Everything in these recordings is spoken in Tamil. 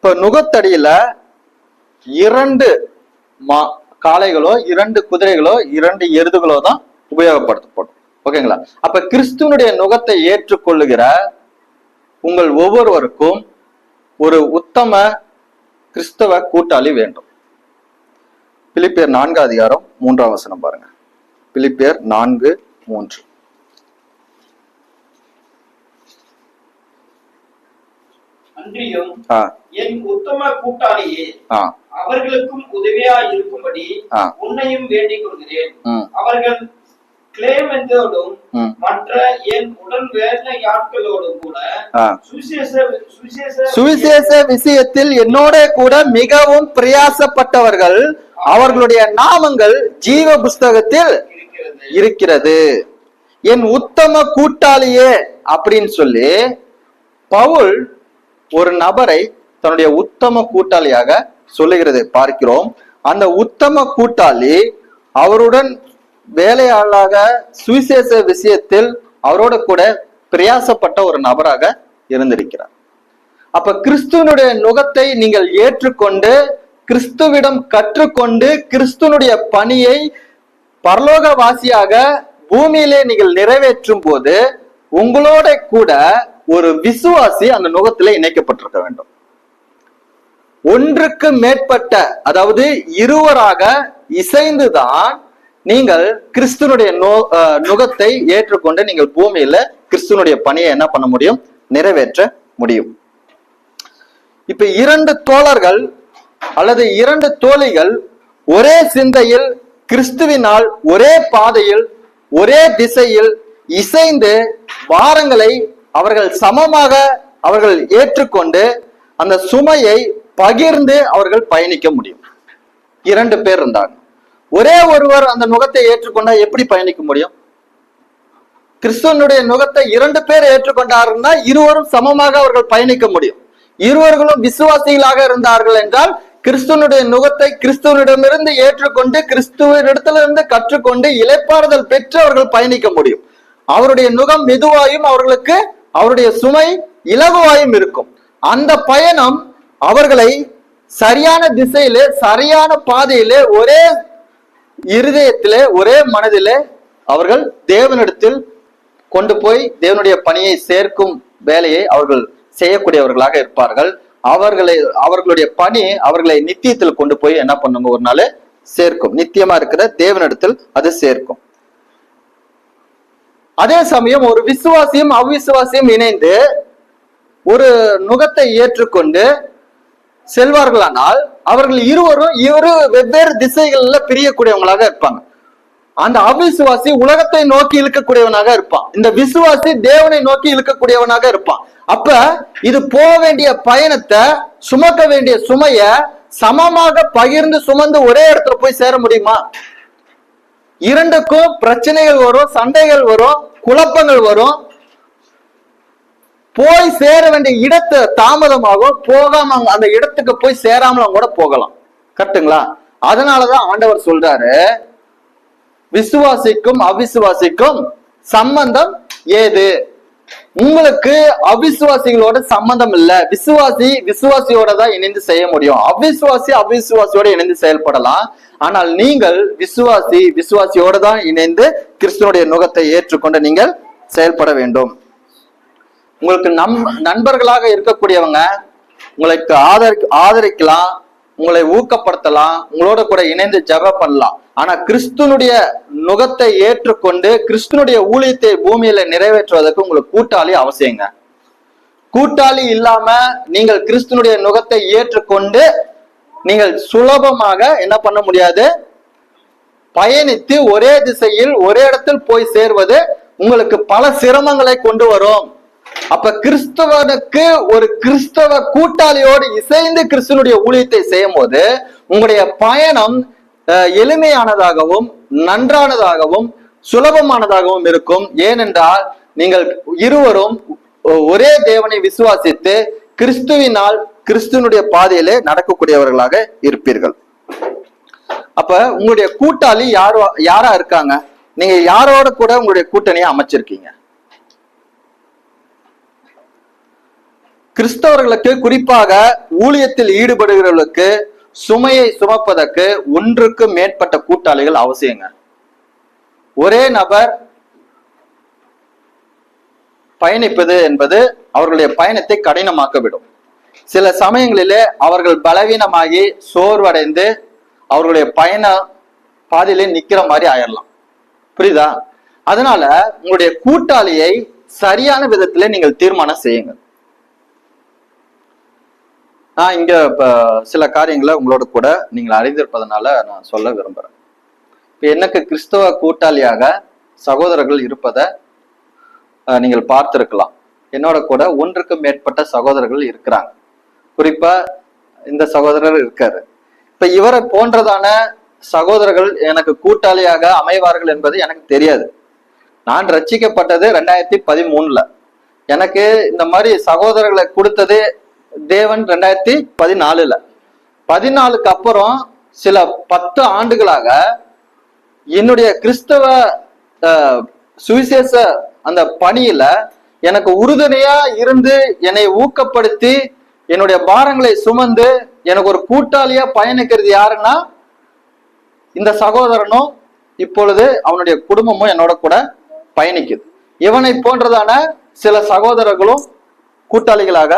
இப்ப நுகத்தடியில 2 காளைகளோ 2 குதிரைகளோ 2 எருதுகளோ தான் உபயோகப்படுத்தப்படும். ஓகேங்களா? அப்ப கிறிஸ்துவனுடைய நுகத்தை ஏற்றுக்கொள்ளுகிற உங்கள் ஒவ்வொருவருக்கும் ஒரு உத்தம கிறிஸ்தவ கூட்டாளி வேண்டும். பிலிப்பியர் 4:3 பாருங்க. பிலிப்பியர் 4:3. அன்றியும் என் உத்தம கூட்டாளியே, அவர்களுக்கும் உதவியா இருக்கும்படி உன்னையும் வேண்டிக் கொள்கிறேன். அவர்கள் கிளேமெந்தோடும் மற்ற என் உடன் வேலையாட்களோடும் கூட சுவிசேஷ விஷயத்தில் என்னோட கூட மிகவும் பிரயாசப்பட்டவர்கள். அவர்களுடைய நாமங்கள் ஜீவ புஸ்தகத்தில் இருக்கிறது. என் உத்தம கூட்டாளியே அப்படின்னு சொல்லி பவுல் ஒரு நபரை தன்னுடைய உத்தம கூட்டாளியாக சொல்லுகிறதை பார்க்கிறோம். அந்த உத்தம கூட்டாளி அவருடன் வேலையாளாக சுவிசேஷ விஷயத்தில் அவரோட கூட பிரயாசப்பட்ட ஒரு நபராக இருந்திருக்கிறார். அப்ப கிறிஸ்துவனுடைய நுகத்தை நீங்கள் ஏற்றுக்கொண்டு கிறிஸ்துவிடம் கற்றுக்கொண்டு கிறிஸ்துவனுடைய பணியை பரலோகவாசியாக பூமியிலே நீங்கள் நிறைவேற்றும் போது உங்களோட கூட ஒரு விசுவாசி அந்த நுகத்திலே இணைக்கப்பட்டிருக்க வேண்டும். ஒன்றுக்கு மேற்பட்ட, அதாவது இருவராக இசைந்துதான் நீங்கள் கிறிஸ்துவனுடைய நுகத்தை ஏற்றுக்கொண்டு நீங்கள் பூமியில கிறிஸ்துவனுடைய பணியை என்ன பண்ண முடியும்? நிறைவேற்ற முடியும். இப்ப 2 தோழர்கள் அல்லது 2 தோழிகள் ஒரே சிந்தையில் கிறிஸ்துவினால் ஒரே பாதையில் ஒரே திசையில் இசைந்து வாரங்களை அவர்கள் சமமாக அவர்கள் ஏற்றுக்கொண்டு அந்த சுமையை பகிர்ந்து அவர்கள் பயணிக்க முடியும். 2 பேர் இருந்தாங்க. ஒரே ஒருவர் அந்த நுகத்தை ஏற்றுக்கொண்டா எப்படி பயணிக்க முடியும்? கிறிஸ்துவனுடைய நுகத்தை 2 பேர் ஏற்றுக்கொண்டாருன்னா இருவரும் சமமாக அவர்கள் பயணிக்க முடியும். இருவர்களும் விசுவாசிகளாக இருந்தார்கள் என்றால் கிறிஸ்துவனுடைய நுகத்தை கிறிஸ்துவனிடமிருந்து ஏற்றுக்கொண்டு கிறிஸ்துவனிடத்திலிருந்து கற்றுக்கொண்டு இளைப்பாறுதல் பெற்று அவர்கள் பயணிக்க முடியும். அவருடைய நுகம் மெதுவாயும் அவர்களுக்கு அவருடைய சுமை இலகுவாயும் இருக்கும். அந்த பயணம் அவர்களை சரியான திசையிலே சரியான பாதையிலே ஒரே இருதயத்திலே ஒரே மனதிலே அவர்கள் தேவனிடத்தில் கொண்டு போய் தேவனுடைய பணியை சேர்க்கும் வேலையை அவர்கள் செய்யக்கூடியவர்களாக இருப்பார்கள். அவர்களுடைய பணி அவர்களை நித்தியத்தில் கொண்டு போய் என்ன பண்ணுங்க, ஒரு நாள் சேர்க்கும். நித்தியமா இருக்கிற தேவனிடத்தில் அது சேர்க்கும். அதே சமயம் ஒரு விசுவாசியும் அவிசுவாசியும் இணைந்து ஒரு நுகத்தை ஏற்றுக்கொண்டு செல்வார்களானால் அவர்கள் இருவரும் வெவ்வேறு திசைகள்ல பிரியக்கூடியவங்களாக இருப்பாங்க. அந்த அவிசுவாசி உலகத்தை நோக்கி இழுக்கக்கூடியவனாக இருப்பான். இந்த விசுவாசி தேவனை நோக்கி இழுக்கக்கூடியவனாக இருப்பான். அப்ப இது போக வேண்டிய பயணத்தை சுமக்க வேண்டிய சுமைய சமமாக பகிர்ந்து சுமந்து ஒரே இடத்துல போய் சேர முடியுமா? 2க்கும் பிரச்சனைகள் வரும், சண்டைகள் வரும், குழப்பங்கள் வரும். போய் சேர வேண்டிய இடத்தை தாமதமாகும், போகாம அந்த இடத்துக்கு போய் சேராமலும் கூட போகலாம். கரெக்டுங்களா? அதனாலதான் ஆண்டவர் சொல்றாரு, விசுவாசிக்கும் அவிசுவாசிக்கும் சம்பந்தம் ஏது? உங்களுக்கு அவிசுவாசிகளோட சம்பந்தம் இல்ல. விசுவாசியோட தான் இணைந்து செய்ய முடியும். அவிசுவாசியோட இணைந்து செயல்படலாம். ஆனால் நீங்கள் விசுவாசியோட தான் இணைந்து கிறிஸ்துவனுடைய நுகத்தை ஏற்றுக்கொண்டு நீங்கள் செயல்பட வேண்டும். உங்களுக்கு நண்பர்களாக இருக்கக்கூடியவங்க உங்களுக்கு ஆதரிக்கலாம், உங்களை ஊக்கப்படுத்தலாம், உங்களோட கூட இணைந்து ஜெபம் பண்ணலாம். ஆனா கிறிஸ்துவனுடைய நுகத்தை ஏற்றுக்கொண்டு கிறிஸ்துவனுடைய ஊழியத்தை பூமியில நிறைவேற்றுவதற்கு உங்களுக்கு கூட்டாளி அவசியங்க. கூட்டாளி இல்லாம நீங்கள் கிறிஸ்துவனுடைய நுகத்தை ஏற்றுக்கொண்டு நீங்கள் சுலபமாக என்ன பண்ண முடியாது? பயணித்து ஒரே திசையில் ஒரே இடத்தில் போய் சேர்வது உங்களுக்கு பல சிரமங்களை கொண்டு வரும். அப்ப கிறிஸ்தவனுக்கு ஒரு கிறிஸ்தவ கூட்டாளியோடு இசைந்து கிறிஸ்துவனுடைய ஊழியத்தை செய்யும் போது உங்களுடைய பயணம் எளிமையானதாகவும் நன்றானதாகவும் சுலபமானதாகவும் இருக்கும். ஏனென்றால் நீங்கள் இருவரும் ஒரே தேவனை விசுவாசித்து கிறிஸ்துவினால் கிறிஸ்துவனுடைய பாதையிலே நடக்கக்கூடியவர்களாக இருப்பீர்கள். அப்ப உங்களுடைய கூட்டாளி யாரா இருக்காங்க? நீங்க யாரோட கூட உங்களுடைய கூட்டணியை அமைச்சிருக்கீங்க? கிறிஸ்தவர்களுக்கு, குறிப்பாக ஊழியத்தில் ஈடுபடுகிறவர்களுக்கு சுமையை சுமப்பதற்கு ஒன்றுக்கு மேற்பட்ட கூட்டாளிகள் அவசியங்க. ஒரே நபர் பயணிப்பது என்பது அவர்களுடைய பயணத்தை கடினமாக்கிவிடும். சில சமயங்களிலே அவர்கள் பலவீனமாகி சோர்வடைந்து அவர்களுடைய பயண பாதையிலே நிக்கிற மாதிரி ஆயிடலாம். புரியுதா? அதனால உங்களுடைய கூட்டாளியை சரியான விதத்திலே நீங்கள் தீர்மானம் செய்யுங்க. நான் இங்க சில காரியங்களை உங்களோட கூட நீங்கள் அறிந்திருப்பதனால நான் சொல்ல விரும்புறேன். இப்ப எனக்கு கிறிஸ்தவ கூட்டாளியாக சகோதரர்கள் இருப்பதை நீங்கள் பார்த்திருக்கலாம். என்னோட கூட ஒன்றுக்கு மேற்பட்ட சகோதரர்கள் இருக்கிறாங்க. குறிப்பா இந்த சகோதரர் இருக்காரு. இப்ப இவரை போன்றதான சகோதரர்கள் எனக்கு கூட்டாளியாக அமைவார்கள் என்பது எனக்கு தெரியாது. நான் ரட்சிக்கப்பட்டது 2013. எனக்கு இந்த மாதிரி சகோதரர்களை கொடுத்தது தேவன் 2014. 14க்கு அப்புறம் சில 10 ஆண்டுகளாக என்னுடைய கிறிஸ்தவ சுவிசேஷ அந்த பணியில எனக்கு உறுதுணையா இருந்து என்னை ஊக்கப்படுத்தி என்னுடைய பாரங்களை சுமந்து எனக்கு ஒரு கூட்டாளியா பயணிக்கிறது யாருன்னா இந்த சகோதரனும் இப்பொழுது அவனுடைய குடும்பமும் என்னோட கூட பயணிக்குது. இவனை போன்றதான சில சகோதரர்களும் கூட்டாளிகளாக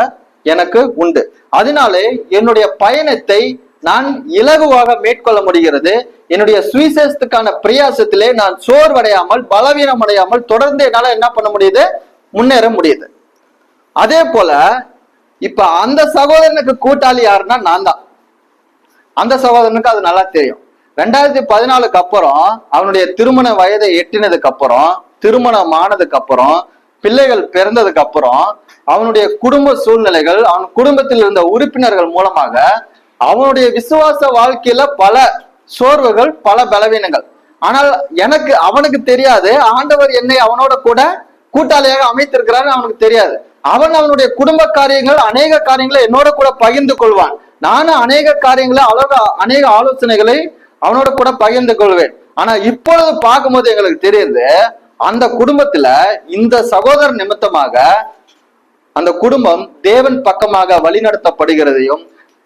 எனக்கு உண்டு. அதனாலே என்னுடைய பயணத்தை நான் இலகுவாக மேற்கொள்ள முடிகிறது. என்னுடைய சுவிசேஷத்துக்கான பிரயாசத்திலே நான் சோர்வடையாமல் பலவீனம் அடையாமல் தொடர்ந்து என்னால என்ன பண்ண முடியுது, முன்னேற முடியுது. அதே போல இப்ப அந்த சகோதரனுக்கு கூட்டாளி யாருன்னா நான் தான். அந்த சகோதரனுக்கு அது நல்லா தெரியும். 2014க்கு அப்புறம் அவனுடைய திருமண வயதை எட்டினதுக்கு அப்புறம், திருமணம் ஆனதுக்கு அப்புறம், பிள்ளைகள் பிறந்ததுக்கு அப்புறம் அவனுடைய குடும்ப சூழ்நிலைகள், அவன் குடும்பத்தில் இருந்த உறுப்பினர்கள் மூலமாக அவனுடைய விசுவாச வாழ்க்கையில பல சோர்வுகள், பல பலவீனங்கள். ஆனால் அவனுக்கு தெரியாது ஆண்டவர் என்னை அவனோட கூட கூட்டாளியாக அமைத்திருக்கிறாரு. அவனுக்கு தெரியாது. அவனுடைய குடும்ப காரியங்கள், அநேக காரியங்களை என்னோட கூட பகிர்ந்து கொள்வான். நானும் அநேக காரியங்களை அநேக ஆலோசனைகளை அவனோட கூட பகிர்ந்து கொள்வேன். ஆனா இப்பொழுது பார்க்கும்போது எங்களுக்கு தெரியுது, அந்த குடும்பத்துல இந்த சகோதர நிமித்தமாக அந்த குடும்பம் தேவன் பக்கமாக வழிநடத்தப்படுகிறதையும்,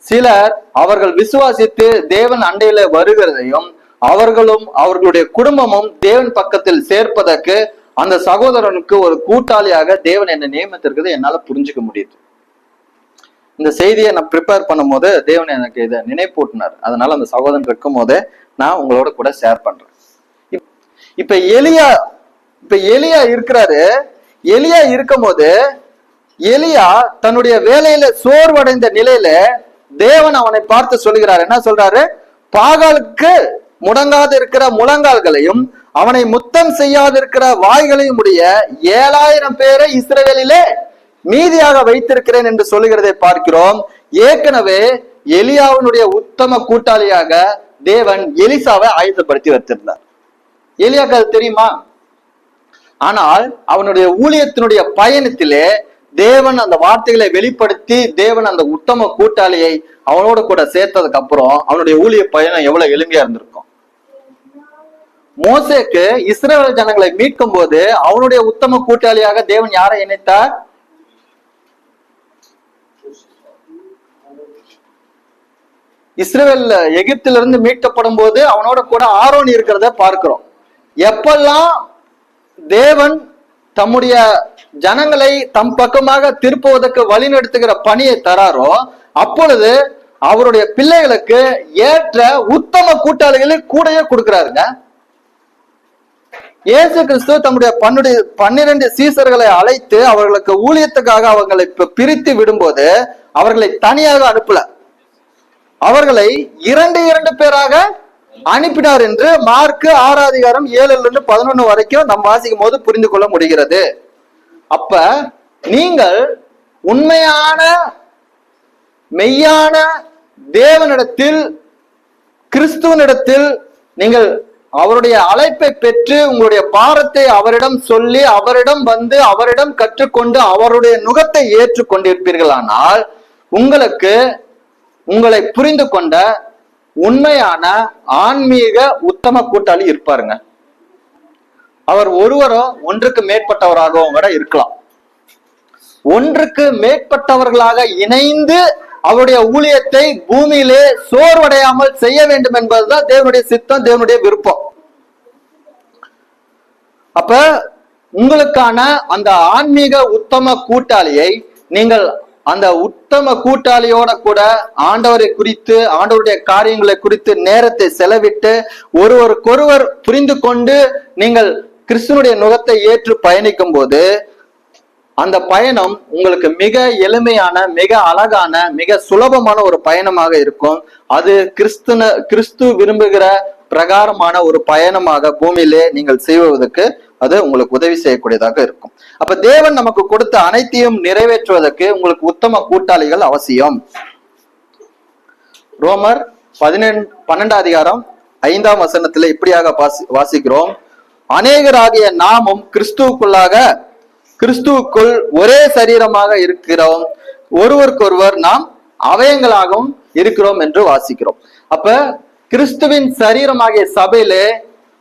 சிலர் அவர்கள் விசுவாசித்து தேவன் அண்டையில வருகிறதையும், அவர்களும் அவர்களுடைய குடும்பமும் தேவன் பக்கத்தில் சேர்ப்பதற்கு அந்த சகோதரனுக்கு ஒரு கூட்டாளியாக தேவன் என்னை நியமித்திருக்கிறது என்னால புரிஞ்சுக்க முடியுது. இந்த செய்தியை நான் ப்ரிப்பேர் பண்ணும் போது தேவன் எனக்கு இதை நினைப்பூட்டினார். அதனால அந்த சகோதரன் இருக்கும் போதே நான் உங்களோட கூட ஷேர் பண்றேன். இப்ப எலியா இருக்கிறாரு. எலியா இருக்கும் போது எலியா தன்னுடைய வேலையில சோர்வடைந்த நிலையில தேவன் அவனை பார்த்து சொல்லுகிறார். என்ன சொல்றாரு? பாகாலுக்கு முடங்காது இருக்கிற முழங்கால்களையும் அவனை முத்தம் செய்யாதிருக்கிற வாய்களையும் உடைய 7000 பேரை இஸ்ரவேலிலே மீதியாக வைத்திருக்கிறேன் என்று சொல்லுகிறதை பார்க்கிறோம். ஏற்கனவே எலியாவினுடைய உத்தம கூட்டாளியாக தேவன் எலிசாவை ஆயத்தப்படுத்தி வைத்திருந்தார். எலியாக்கு அது தெரியுமா? ஆனால் அவனுடைய ஊழியத்தினுடைய பயணத்திலே தேவன் அந்த வார்த்தைகளை வெளிப்படுத்தி தேவன் அந்த உத்தம கூட்டாளியை அவனோட கூட சேர்த்ததுக்கு அப்புறம் அவனுடைய ஊழிய பயணம் எவ்வளவு எளிமையா இருந்திருக்கும். மோசேக்கு இஸ்ரவேல் ஜனங்களை மீட்கும் போது அவனுடைய உத்தம கூட்டாளியாக தேவன் யாரை இணைத்தார்? இஸ்ரவேல் எகிப்திலிருந்து மீட்கப்படும் போது அவனோட கூட ஆரோன் இருக்கிறத பார்க்கிறோம். எப்பெல்லாம் தேவன் தம்முடைய ஜனங்களை தம் பக்கமாக திருப்புவதற்கு வழிநடத்துகிற பணியை தராரோ அப்பொழுது அவருடைய பிள்ளைகளுக்கு ஏற்ற உத்தம கூட்டாளிகளை கூடயே கொடுக்கிறாருங்க. இயேசு கிறிஸ்து தம்முடைய 12 சீசர்களை அழைத்து அவர்களுக்கு ஊழியத்துக்காக அவர்களை பிரித்து விடும்போது அவர்களை தனியாக அனுப்பல, அவர்களை 2 பேராக அனுப்பினார் என்று மார்க்கு 6:7-11 வரைக்கும் நம்ம வாசிக்கும் போது புரிந்து கொள்ள முடிகிறது. அப்ப நீங்கள் உண்மையான மெய்யான தேவனிடத்தில், கிறிஸ்துவனிடத்தில் நீங்கள் அவருடைய அழைப்பை பெற்று உங்களுடைய பாரத்தை அவரிடம் சொல்லி அவரிடம் வந்து அவரிடம் கற்றுக்கொண்டு அவருடைய நுகத்தை ஏற்றுக்கொண்டிருப்பீர்களானால் உங்களை புரிந்து கொண்ட உண்மையான ஆன்மீக உத்தம கூட்டாளி இருப்பாருங்க. அவர் ஒருவரோ ஒன்றுக்கு மேற்பட்டவராகவும் கூட இருக்கலாம். ஒன்றுக்கு மேற்பட்டவர்களாக இணைந்து அவருடைய ஊழியத்தை பூமியிலே சோர்வடையாமல் செய்ய வேண்டும் என்பதுதான் தேவனுடைய சித்தம், தேவனுடைய விருப்பம். அப்ப உங்களுக்கான அந்த ஆன்மீக உத்தம கூட்டாளியை நீங்கள் அந்த உத்தம கூட்டாளியோட கூட ஆண்டவரை குறித்து, ஆண்டவருடைய காரியங்களை குறித்து நேரத்தை செலவிட்டு ஒருவருக்கொருவர் புரிந்து கொண்டு நீங்கள் கிறிஸ்துவனுடைய நுகத்தை ஏற்று பயணிக்கும் போது அந்த பயணம் உங்களுக்கு மிக எளிமையான, மிக அழகான, மிக சுலபமான ஒரு பயணமாக இருக்கும். அது கிறிஸ்து விரும்புகிற பிரகாரமான ஒரு பயணமாக பூமியிலே நீங்கள் செய்வதற்கு அது உங்களுக்கு உதவி செய்யக்கூடியதாக இருக்கும். அப்ப தேவன் நமக்கு கொடுத்த அனைத்தையும் நிறைவேற்றுவதற்கு உங்களுக்கு உத்தம கூட்டாளிகள் அவசியம். ரோமர் 12 அதிகாரம் 5ஆம் வசனத்துல இப்படியாக வாசிக்கிறோம். அநேகராகிய நாமும் கிறிஸ்துவுக்குள் ஒரே சரீரமாக இருக்கிறோம், ஒருவருக்கொருவர் நாம் அவயங்களாகவும் இருக்கிறோம் என்று வாசிக்கிறோம். அப்ப கிறிஸ்துவின் சரீரமாகிய சபையிலே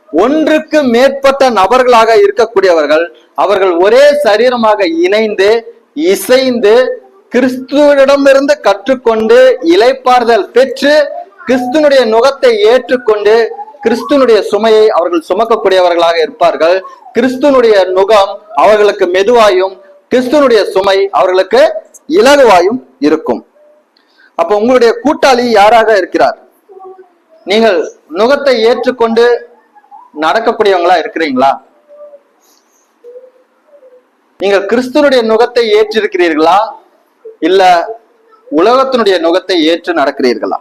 ஒன்றுக்கு மேற்பட்ட நபர்களாக இருக்கக்கூடியவர்கள், அவர்கள் ஒரே சரீரமாக இணைந்து இசைந்து கிறிஸ்துவிடமிருந்து கற்றுக்கொண்டு இளைப்பாறுதல் பெற்று கிறிஸ்துவனுடைய நுகத்தை ஏற்றுக்கொண்டு கிறிஸ்துவனுடைய சுமையை அவர்கள் சுமக்கக்கூடியவர்களாக இருப்பார்கள். கிறிஸ்துவனுடைய நுகம் அவர்களுக்கு மெதுவாயும், கிறிஸ்துவனுடைய சுமை அவர்களுக்கு இலகுவாயும் இருக்கும். அப்ப உங்களுடைய கூட்டாளி யாராக இருக்கிறார்? நீங்கள் நுகத்தை ஏற்றுக்கொண்டு நடக்கக்கூடியவங்களா இருக்கிறீங்களா? நீங்கள் கிறிஸ்துவனுடைய நுகத்தை ஏற்றிருக்கிறீர்களா, இல்ல உலகத்தினுடைய நுகத்தை ஏற்று நடக்கிறீர்களா?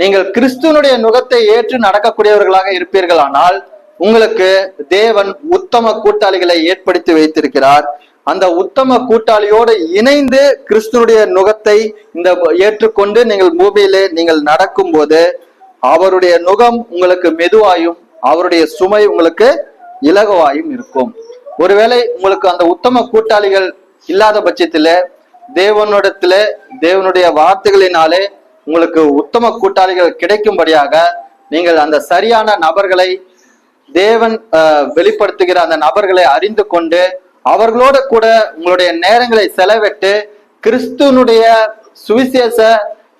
நீங்கள் கிறிஸ்துவனுடைய நுகத்தை ஏற்று நடக்கக்கூடியவர்களாக இருப்பீர்களானால் உங்களுக்கு தேவன் உத்தம கூட்டாளிகளை ஏற்படுத்தி வைத்திருக்கிறார். அந்த உத்தம கூட்டாளியோடு இணைந்து கிறிஸ்துவனுடைய நுகத்தை ஏற்றுக்கொண்டு நீங்கள் பூமியிலே நீங்கள் நடக்கும் போது அவருடைய நுகம் உங்களுக்கு மெதுவாயும் அவருடைய சுமை உங்களுக்கு இலகுவாயும் இருக்கும். ஒருவேளை உங்களுக்கு அந்த உத்தம கூட்டாளிகள் இல்லாத பட்சத்துல தேவனுடைய வார்த்தைகளினாலே உங்களுக்கு உத்தம கூட்டாளிகள் கிடைக்கும்படியாக நீங்கள் அந்த சரியான நபர்களை, தேவன் வெளிப்படுத்துகிற அந்த நபர்களை அறிந்து கொண்டு அவர்களோட கூட உங்களுடைய நேரங்களை செலவிட்டு கிறிஸ்துவனுடைய சுவிசேஷ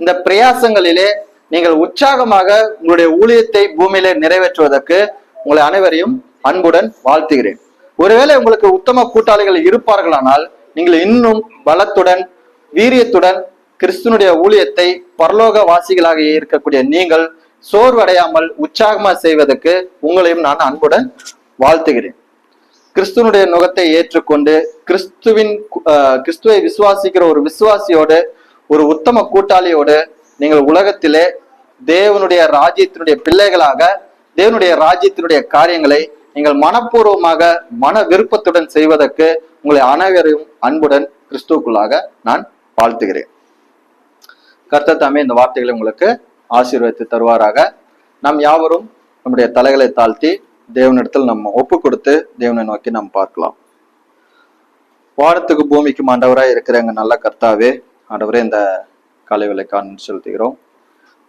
இந்த பிரயாசங்களிலே நீங்கள் உற்சாகமாக உங்களுடைய ஊழியத்தை பூமியிலே நிறைவேற்றுவதற்கு உங்களை அனைவரையும் அன்புடன் வாழ்த்துகிறேன். ஒருவேளை உங்களுக்கு உத்தம கூட்டாளிகள் இருப்பார்களானால் நீங்கள் இன்னும் பலத்துடன், வீரியத்துடன் கிறிஸ்துவனுடைய ஊழியத்தை பரலோக வாசிகளாக இருக்கக்கூடிய நீங்கள் சோர்வடையாமல் உற்சாகமா செய்வதற்கு உங்களையும் நான் அன்புடன் வாழ்த்துகிறேன். கிறிஸ்துவனுடைய நுகத்தை ஏற்றுக்கொண்டு கிறிஸ்துவை விசுவாசிக்கிற ஒரு விசுவாசியோடு, ஒரு உத்தம கூட்டாளியோடு நீங்கள் உலகத்திலே தேவனுடைய ராஜ்யத்தினுடைய பிள்ளைகளாக தேவனுடைய ராஜ்யத்தினுடைய காரியங்களை நீங்கள் மனப்பூர்வமாக, மன விருப்பத்துடன் செய்வதற்கு உங்களை அனைவரையும் அன்புடன் கிறிஸ்துவுக்குள்ளாக நான் வாழ்த்துகிறேன். கர்த்தர் தாமே இந்த வார்த்தைகளை உங்களுக்கு ஆசீர்வதித்து தருவாராக. நாம் யாவரும் நம்முடைய தலைகளை தாழ்த்தி தேவனிடத்தில் நம்ம ஒப்பு கொடுத்து தேவனை நோக்கி நாம் பார்க்கலாம். வானத்துக்கு பூமிக்கும் ஆண்டவராய் இருக்கிற எங்க நல்ல கர்த்தாவே, ஆண்டவரே இந்த காலை வேளைக்கான செலுத்துகிறோம்.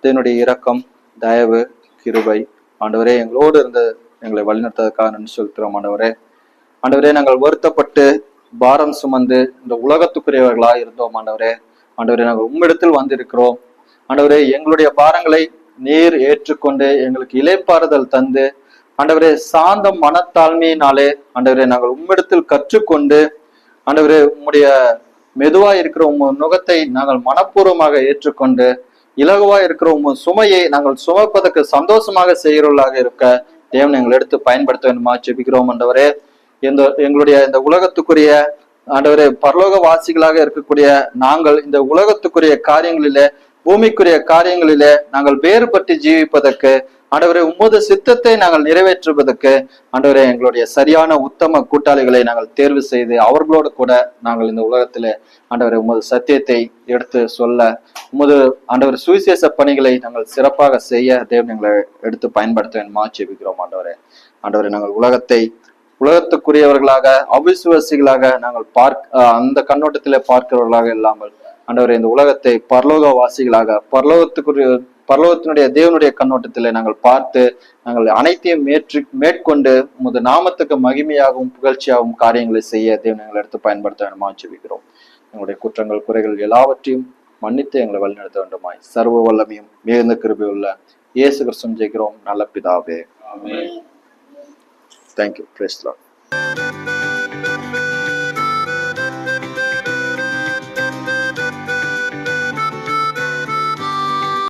தேவனுடைய இரக்கம், தயவு, கிருபை ஆண்டவரே எங்களோடு இருந்து எங்களை வழிநடத்ததுக்காக நன்றி செலுத்துகிறோம். ஆண்டவரே நாங்கள் வருத்தப்பட்டு பாரம் சுமந்து இந்த உலகத்துக்குரியவர்களாக இருந்தோம். ஆண்டவரே நாங்கள் உம்மிடத்தில் வந்திருக்கிறோம். ஆண்டவரே எங்களுடைய பாரங்களை நீர் ஏற்றுக்கொண்டு எங்களுக்கு இளைப்பாறுதல் தந்து ஆண்டவரே சாந்தம் மனத்தாழ்மையினாலே ஆண்டவரே நாங்கள் உம்மிடத்தில் கற்றுக்கொண்டு ஆண்டவரே உம்முடைய மெதுவா இருக்கிற உம்ம நுகத்தை நாங்கள் மனப்பூர்வமாக ஏற்றுக்கொண்டு இலகுவா இருக்கிற உம்ம சுமையை நாங்கள் சுமப்பதற்கு சந்தோஷமாக செய்கிறவர்களாக இருக்க தேவன் எங்களை எடுத்து பயன்படுத்த வேண்டுமா ஜெபிக்கிறோம். ஆண்டவரே எங்களுடைய இந்த உலகத்துக்குரிய ஆண்டவரே பரலோக வாசிகளாக இருக்கக்கூடிய நாங்கள் இந்த உலகத்துக்குரிய காரியங்களிலே, பூமிக்குரிய காரியங்களிலே நாங்கள் வேறுபட்டு ஜீவிப்பதற்கு ஆண்டவரே உமது சித்தத்தை நாங்கள் நிறைவேற்றுவதற்கு ஆண்டவரே எங்களுடைய சரியான உத்தம கூட்டாளிகளை நாங்கள் தேர்வு செய்து அவர்களோடு கூட நாங்கள் இந்த உலகத்திலே ஆண்டவரே உமது சத்தியத்தை எடுத்து சொல்ல, உமது ஆண்டவர் சுவிசேஷ பணிகளை நாங்கள் சிறப்பாக செய்ய தேவன் எங்களை எடுத்து பயன்படுத்த வேண்டுமா ஜெபிக்கிறோம். ஆண்டவரே நாங்கள் உலகத்துக்குரியவர்களாக, அவிசுவாசிகளாக நாங்கள் அந்த கண்ணோட்டத்திலே பார்க்கிறவர்களாக இல்லாமல் ஆண்டவரே இந்த உலகத்தை பரலோக வாசிகளாக, பரலோகத்தினுடைய தேவனுடைய கண்ணோட்டத்திலே நாங்கள் பார்த்து நாங்கள் அனைத்தையும் மேற்கொண்டு உமது நாமத்துக்கு மகிமையாகவும் புகழ்ச்சியாகவும் காரியங்களை செய்ய தேவன் எங்களை எடுத்து பயன்படுத்த வேண்டுமா ஜெபிக்கிறோம். எங்களுடைய குற்றங்கள் குறைகள் எல்லாவற்றையும் மன்னித்து எங்களை வழிநடத்த வேண்டுமாய் சர்வ வல்லமையும் மிகுந்த கிருபையுள்ள இயேசு கிறிஸ்துவின் ஜெபிக்கிறோம் நல்ல பிதாவே. தேங்க்யூ. Praise the Lord.